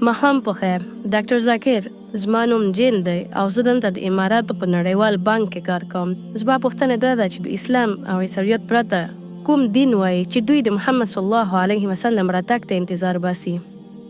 ماښام په خیر. ډاکټر ذاکر، زما نوم جین دی او زه دلته د اماراتو په نړیوال بانک کې کار کوم. زما پوښتنه دا ده چې د اسلام او عیسویت پرته کوم دین وایي چې دوی د محمد صلی الله علیه وسلم راتګ ته انتظار باسي؟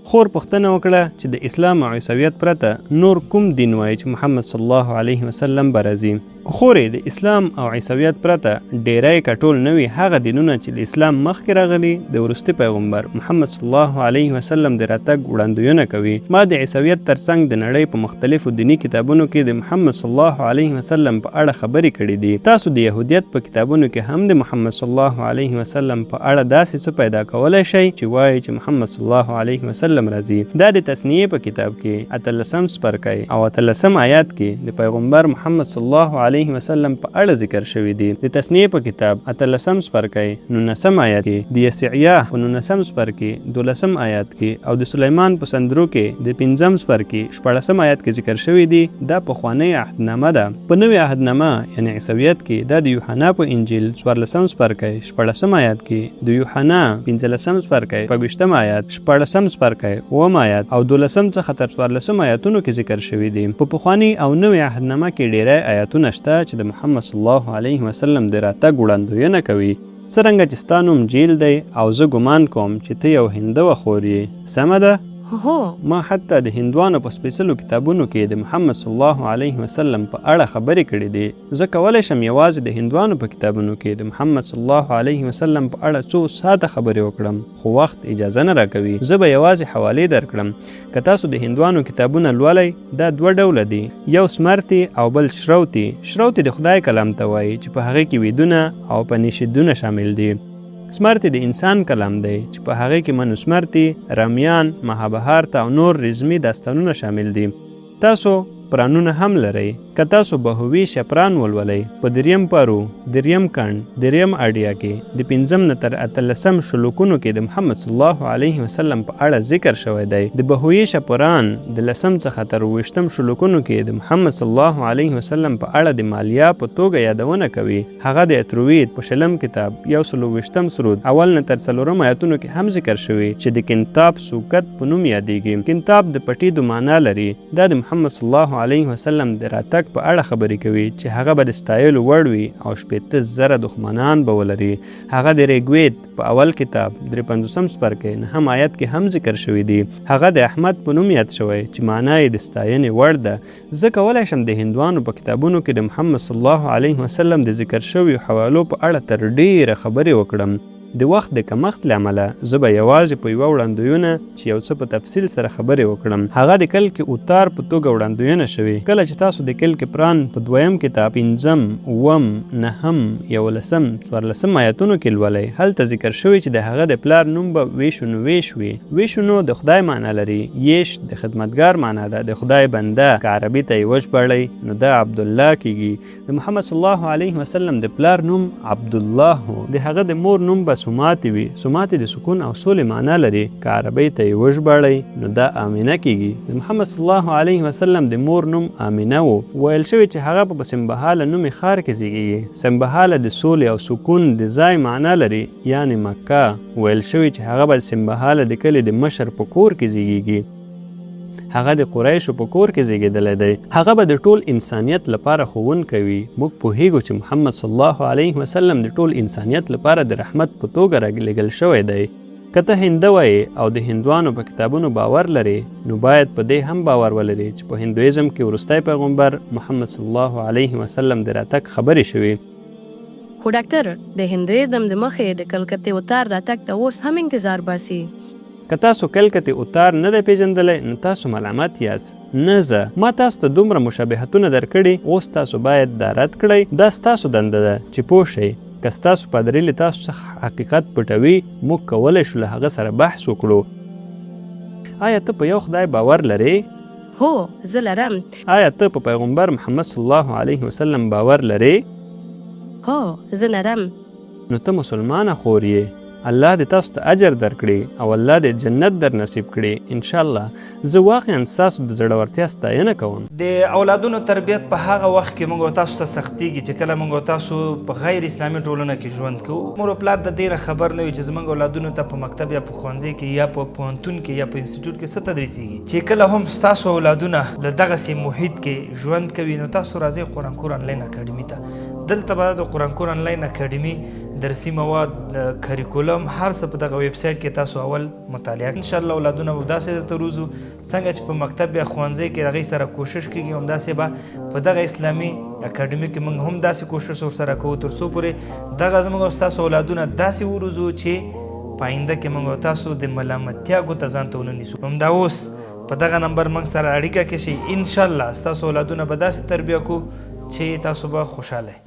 خور پوښتنه وکړه چې د اسلام او عیسویت پرته نور کوم دین وایي چې محمد صلی الله علیه وسلم به راځي. خورې د اسلام او عیسویت پرته ډیری کټول نوي هغه دینونه چې د اسلام مخکې راغلي د وروستي پیغمبر محمد صلی الله علیه وسلم د راتګ وړاندوینه کوي. ما د عیسویت ترڅنګ د نړۍ په مختلفو دینی کتابونو کې د محمد صلی الله علیه وسلم په اړه خبرې کړې دي. تاسو د یهودیت په کتابونو کې هم د محمد صلی الله علیه وسلم په اړه داسې څه پیدا کولی شئ چې وایي چې محمد صلی الله علیه وسلم راځي. دا د تثنیې په کتاب کې 18 څپرکی او 18 آیات کې د پیغمبر محمد صلی الله علیه وسلم په اړه ذکر شوی دی. د تثنیې په کتاب 18 څپرکی 19 آیات کې، د یسعیا په 19 څپرکی 12 آیات کې او د سلیمان په سندرو کې د 15 څپرکی 14 آیات کې ذکر شوی دی. دا پخوانی عهدنامه ده. په نوې عهدنامه یعنی عیسویت کې دا د یوحنا په انجیل 14 څپرکی 14 آیات کې، د یوحنا 15 څپرکی 20 آیات 14 څپرکی 9 آیات او 12 څخه تر 14 آیاتونو کې ذکر شوی دی. په پخوانی او نوې عهدنامه کې ډیری آیاتونه شته چې د محمد صلی الله علیه وسلم د راتګ وړاندوینه کوي. څرنګه چې ستا نوم جیل دی او زه ګمان کوم چې ته یو هندوه خور یې، سمه ده؟ هو، ما حتی د هندوانو په سپیڅلو کتابونو کې د محمد صلی الله علیه وسلم په اړه خبرې کړې دي. زه کولی شم یوازې د هندوانو په کتابونو کې د محمد صلی الله علیه وسلم په اړه څو ساعته خبرې وکړم، خو وخت اجازه نه راکوي. زه به یوازې حوالې درکړم. که تاسو د هندوانو کتابونه لولئ، دا دوه ډوله دي، یو سمرتي او بل شروتي. شروتي د خدای کلام ته وایي چې په هغې کې ویدونه او پنیشدونه شامل دي. سمرتي د انسان کلام دی چې په هغې کې منوسمرتي، رامیان، مهابهارت او نور رزمي داستانونه شامل دي. تاسو پرانونه هم لرئ. که تاسو بهویشه پران ولولئ، په دریم پارو، دریم کڼ، دریم اډیا کې د 5 نه تر 18 شلوکونو کې د محمد صلی الله علیه وسلم په اړه ذکر شوی دی. د بهویشه پران د 10 څخه تر 20 شلوکونو کې د محمد صلی الله علیه وسلم په اړه د مالیا په توګه یادونه کوي. هغه د اتروید په شلم کتاب 120 سرود اول نه تر 4 آیاتونو کې هم ذکر شوی چې د کنتاب سوکت په نوم یادېږي. کنتاب د پټي د معنا لري. دا د محمد صلی الله علیه وسلم د راتګ په اړه خبرې کوي چې هغه به د ستایلو وړ وي او 80,000 دښمنان به ولري. هغه د ریګوید په اول کتاب 53 څپرکی 9 آیت کې هم ذکر شوی دی. هغه د احمد په نوم یاد شوی چې معنا یې د ستاینې وړ ده. زه کولی شم د هندوانو په کتابونو کې د محمد صلی الله علیه وسلم د ذکر شویو حوالو په اړه تر ډیره خبرې وکړم. د وخت د کمښت له امله زه به یوازې په یوه وړاندوینه چې یو څه په تفصیل سره خبرې وکړم. هغه د کلکې اوتار په توګه وړاندوینه شوې. کله چې تاسو د کلکې پران په 2م کتاب 5 اووم 9م 11م 14م آیاتونو کې لولئ، هلته ذکر شوی چې د هغه د پلار نوم به ویشونویش وي. ویشونو د خدای معنا لري. یش د خدمتګار معنا ده، د خدای بنده. که عربي ته یې وژباړئ نو دا عبدالله کیږي. د محمد صلی الله علیه وسلم د پلار نوم عبدالله و. د هغه د مور نوم به سماتي وي. سماتي د سکون او سولې معنا لري. که عربی ته یې وژباړئ نو دا آمینه کیږي. د محمد صلی الله علیه وسلم د مور نوم آمینه و. ویل شوی چې هغه په سمبهاله نومي ښار کې زیږیږي. سمبهاله د سولې او سکون د ځای معنا لري، یعنی مکه. ویل شوی چې هغه به سمبهاله د کلي د مشر په کور کې زیږیږي. هغه د قریشو په کور کې زیږیدلی دی. هغه به د ټول انسانیت لپاره ښوونکی وي. موږ پوهیږو چې محمد صلی الله علیه وسلم د ټول انسانیت لپاره د رحمت په توګه رالیږل شوی دی. که ته هندوه یې او د هندوانو په کتابونو باور لري، نو باید په دې هم باور ولري چې په هندویزم کې وروستی پیغمبر محمد صلی الله علیه وسلم د راتګ خبرې شوې. خو ډاکټر، د هندویزم د مخې د کلکتې اوتار راتګ ته اوس هم انتظار باسي. که تاسو کلکتې اوتار نه دی پیژندلی، نو تاسو ملامت یاست. نه زه. ما تاسو ته دومره مشابهتونه درکړي، اوس تاسو باید دا رد کړئ. دا ستاسو دنده ده چې پوه شئ. که ستاسو پادري له تاسو څخه حقیقت پټوي، موږ کولی شو له هغه سره بحث وکړو. آیا ته په یو خدای باور لرې؟ هو، زه لرم. آیا ته په پیغمبر محمد صلی الله علیه وسلم باور لرې؟ هو، زه لرم. نو ته مسلمانه خور یې. الله دې تاسو ته اجر درکړي او الله دې جنت در نصیب کړي ان شاء الله. زه واقعا ستاسو د زړورتیا ستاینه کوم. د اولادونو تربیت په هغه وخت کې موږ تاسو ته سختیږي چې کله موږ تاسو په غیر اسلامي ټولنه کې ژوند کوو. مور او پلار د دې نه خبر نه وي چې زموږ اولادونو ته په مکتب یا په ښوونځي کې یا په پوهنتون کې یا په انسټیټیوټ کې څه تدریسیږي. چې کله هم ستاسو اولادونه له دغسې محیط کې ژوند کوي نو تاسو راځئ قرآن کور آنلاین اکاډمي ته. دلته به د قرآن کور آنلاین اکاډمي درسي مواد، کریکولم، هر څه په دغه ویب سایټ کې تاسو اول مطالعه ان شاء الله اولادونه به داسې درته روزو څنګه چې په مکتب یا ښوونځي کې هغوی سره کوشش کېږي همداسې به په دغه اسلامي اکاډمي کې موږ هم داسې کوشش ورسره کوو تر څو پورې دغه زموږ او ستاسو اولادونه داسې وروزو چې په آینده کې موږ تاسو د ملامتیا ګوته ځان ته ونه نیسو. همدا اوس په دغه نمبر موږ سره اړیکه کې شئ. انشاءالله ستاسو اولادونه به داسې تربیه کوو چې تاسو به خوشحاله